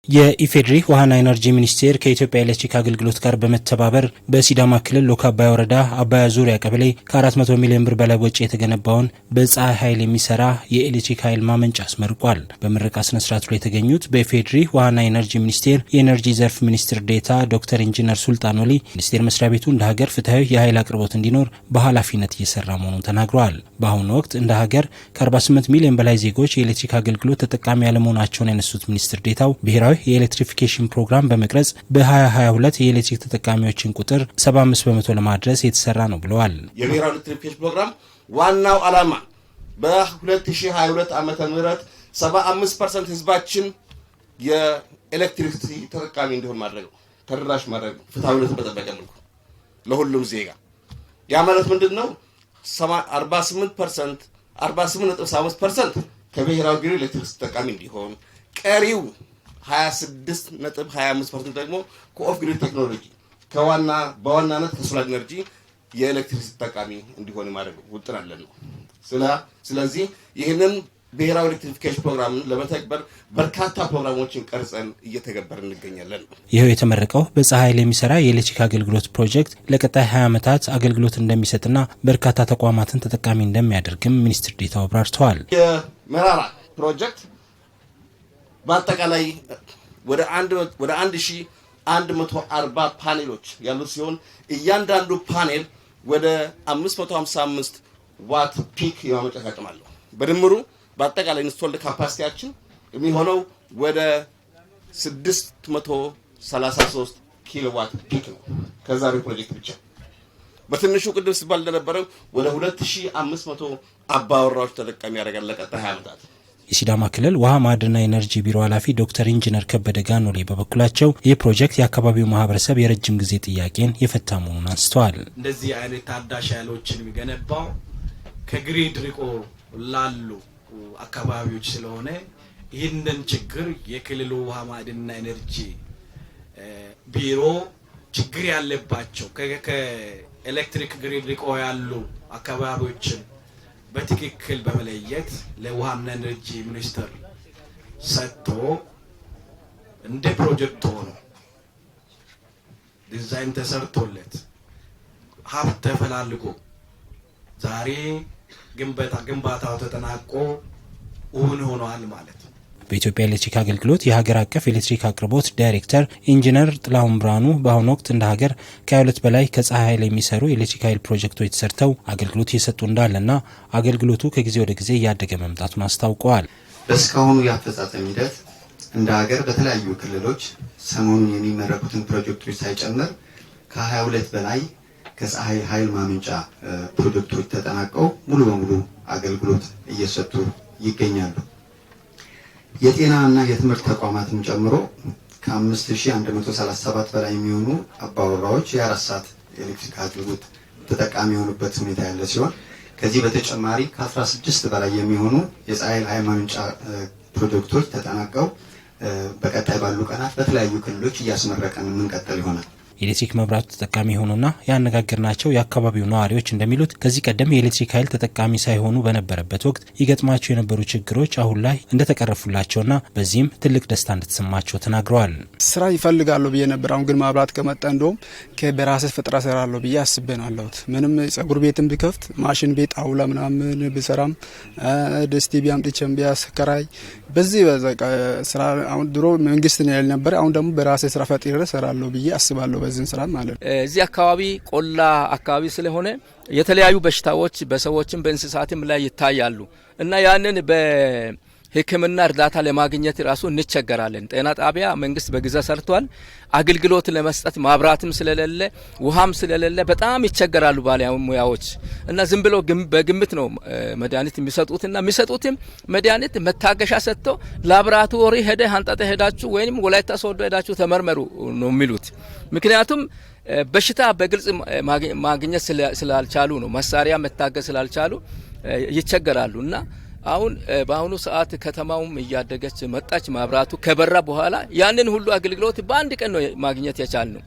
የኢፌድሪ ውሃና ኢነርጂ ሚኒስቴር ከኢትዮጵያ ኤሌክትሪክ አገልግሎት ጋር በመተባበር በሲዳማ ክልል ሎካ አባያ ወረዳ አባያ ዙሪያ ቀበሌ ከ400 ሚሊዮን ብር በላይ ወጪ የተገነባውን በፀሐይ ኃይል የሚሰራ የኤሌክትሪክ ኃይል ማመንጫ አስመርቋል። በምረቃ ስነ ስርዓቱ ላይ የተገኙት በኢፌድሪ ውሃና ኢነርጂ ሚኒስቴር የኢነርጂ ዘርፍ ሚኒስትር ዴኤታ ዶክተር ኢንጂነር ሱልጣን ወሊ ሚኒስቴር መስሪያ ቤቱ እንደ ሀገር ፍትሐዊ የኃይል አቅርቦት እንዲኖር በኃላፊነት እየሰራ መሆኑን ተናግረዋል። በአሁኑ ወቅት እንደ ሀገር ከ48 ሚሊዮን በላይ ዜጎች የኤሌክትሪክ አገልግሎት ተጠቃሚ ያለመሆናቸውን ያነሱት ሚኒስትር ዴኤታው ብሔራዊ የኤሌክትሪፊኬሽን ፕሮግራም በመቅረጽ በ2022 የኤሌክትሪክ ተጠቃሚዎችን ቁጥር 75 በመቶ ለማድረስ የተሰራ ነው ብለዋል። የብሔራዊ ኤሌክትሪፊኬሽን ፕሮግራም ዋናው ዓላማ በ2022 ዓመተ ምህረት 75% ህዝባችን የኤሌክትሪክ ተጠቃሚ እንዲሆን ማድረግ ነው፣ ተደራሽ ማድረግ ነው፣ ፍትሃዊነትን በጠበቀ መልኩ ለሁሉም ዜጋ። ያ ማለት ምንድነው? 48.7% ከብሔራዊ ግሪድ ኤሌክትሪክ ተጠቃሚ እንዲሆን፣ ቀሪው 26.25% ደግሞ ከኦፍ ግሪድ ቴክኖሎጂ በዋናነት ከሶላር ኢነርጂ የኤሌክትሪክ ተጠቃሚ እንዲሆን ማድረግ ውጥን አለን ነው። ስለዚህ ይህንን ብሔራዊ ኤሌክትሪፊኬሽን ፕሮግራም ለመተግበር በርካታ ፕሮግራሞችን ቀርጸን እየተገበርን እንገኛለን። ይሄው የተመረቀው በፀሐይ ኃይል የሚሰራ የኤሌክትሪክ አገልግሎት ፕሮጀክት ለቀጣይ 20 ዓመታት አገልግሎት እንደሚሰጥና በርካታ ተቋማትን ተጠቃሚ እንደሚያደርግም ሚኒስትር ዴኤታው አብራርተዋል። የመራራ ፕሮጀክት በአጠቃላይ ወደ 1140 ፓኔሎች ያሉት ሲሆን እያንዳንዱ ፓኔል ወደ 555 ዋት ፒክ የማመንጨት አቅም አለው። በድምሩ በአጠቃላይ ኢንስቶልድ ካፓሲቲያችን የሚሆነው ወደ 633 ኪሎዋት ፒክ ነው። ከዛሬው ፕሮጀክት ብቻ በትንሹ ቅድም ሲባል እንደነበረው ወደ 2500 አባወራዎች ተጠቃሚ ያደርጋል ለቀጣይ 20 ዓመታት። የሲዳማ ክልል ውሃ ማዕድንና ኢነርጂ ቢሮ ኃላፊ ዶክተር ኢንጂነር ከበደ ጋኖሌ በበኩላቸው ይህ ፕሮጀክት የአካባቢው ማህበረሰብ የረጅም ጊዜ ጥያቄን የፈታ መሆኑን አንስተዋል። እንደዚህ አይነት ታዳሽ ኃይሎችን የሚገነባው ከግሪድ ርቆ ላሉ አካባቢዎች ስለሆነ ይህንን ችግር የክልሉ ውሃ ማዕድንና ኢነርጂ ቢሮ ችግር ያለባቸው ከኤሌክትሪክ ግሪድ ርቆ ያሉ አካባቢዎችን በትክክል በመለየት ለውሃና ኢነርጂ ሚኒስቴር ሰጥቶ እንደ ፕሮጀክት ሆኖ ዲዛይን ተሰርቶለት ሀብት ተፈላልጎ ዛሬ ግንባታው ተጠናቆ እውን ሆኗል ማለት ነው። በኢትዮጵያ ኤሌክትሪክ አገልግሎት የሀገር አቀፍ ኤሌክትሪክ አቅርቦት ዳይሬክተር ኢንጂነር ጥላሁን ብርሃኑ በአሁኑ ወቅት እንደ ሀገር ከ22 በላይ ከፀሐይ ኃይል የሚሰሩ የኤሌክትሪክ ኃይል ፕሮጀክቶች ተሰርተው አገልግሎት እየሰጡ እንዳለና አገልግሎቱ ከጊዜ ወደ ጊዜ እያደገ መምጣቱን አስታውቀዋል። በእስካሁኑ የአፈጻጸም ሂደት እንደ ሀገር በተለያዩ ክልሎች ሰሞኑን የሚመረቁትን ፕሮጀክቶች ሳይጨምር ከ22 በላይ ከፀሐይ ኃይል ማመንጫ ፕሮጀክቶች ተጠናቀው ሙሉ በሙሉ አገልግሎት እየሰጡ ይገኛሉ። የጤናና የትምህርት ተቋማትን ጨምሮ ከ5137 በላይ የሚሆኑ አባወራዎች የ4 ሰዓት ኤሌክትሪክ አገልግሎት ተጠቃሚ የሆኑበት ሁኔታ ያለ ሲሆን ከዚህ በተጨማሪ ከ16 በላይ የሚሆኑ የፀሐይ ኃይል ማመንጫ ፕሮጀክቶች ተጠናቀው በቀጣይ ባሉ ቀናት በተለያዩ ክልሎች እያስመረቀን የምንቀጥል ይሆናል። የኤሌክትሪክ መብራቱ ተጠቃሚ የሆኑና ያነጋገርናቸው የአካባቢው ነዋሪዎች እንደሚሉት ከዚህ ቀደም የኤሌክትሪክ ኃይል ተጠቃሚ ሳይሆኑ በነበረበት ወቅት ይገጥማቸው የነበሩ ችግሮች አሁን ላይ እንደተቀረፉላቸውና በዚህም ትልቅ ደስታ እንደተሰማቸው ተናግረዋል። ስራ ይፈልጋሉ ብዬ ነበር። አሁን ግን መብራት ከመጣ እንደውም በራሴ ፈጥራ ሰራለሁ ብዬ አስቤ ነው አለሁት። ምንም ጸጉር ቤትም ቢከፍት ማሽን ቤት አውላ ምናምን ብሰራም ደስቲቪ አምጥቼም ቢያስከራይ በዚህ ስራ አሁን ድሮ መንግስት ነው ያል ነበር። አሁን ደግሞ በራሴ ስራ ፈጥሬ ሰራለሁ ብዬ አስባለሁ። በዚህ ስራ ማለት እዚህ አካባቢ ቆላ አካባቢ ስለሆነ የተለያዩ በሽታዎች በሰዎችም በእንስሳትም ላይ ይታያሉ እና ያንን በሕክምና እርዳታ ለማግኘት ራሱ እንቸገራለን። ጤና ጣቢያ መንግስት በጊዜ ሰርቷል። አገልግሎት ለመስጠት ማብራትም ስለሌለ ውሃም ስለሌለ በጣም ይቸገራሉ ባለሙያዎች እና ዝም ብሎ በግምት ነው መድኃኒት የሚሰጡትና የሚሰጡትም መድኃኒት መታገሻ ሰጥተው ላብራቶሪ ሄዳችሁ ወይም ወላይታ ሶዶ ሄዳችሁ ተመርመሩ ነው የሚሉት። ምክንያቱም በሽታ በግልጽ ማግኘት ስላልቻሉ ነው፣ መሳሪያ መታገዝ ስላልቻሉ ይቸገራሉ እና አሁን በአሁኑ ሰዓት ከተማውም እያደገች መጣች። ማብራቱ ከበራ በኋላ ያንን ሁሉ አገልግሎት በአንድ ቀን ነው ማግኘት የቻልነው።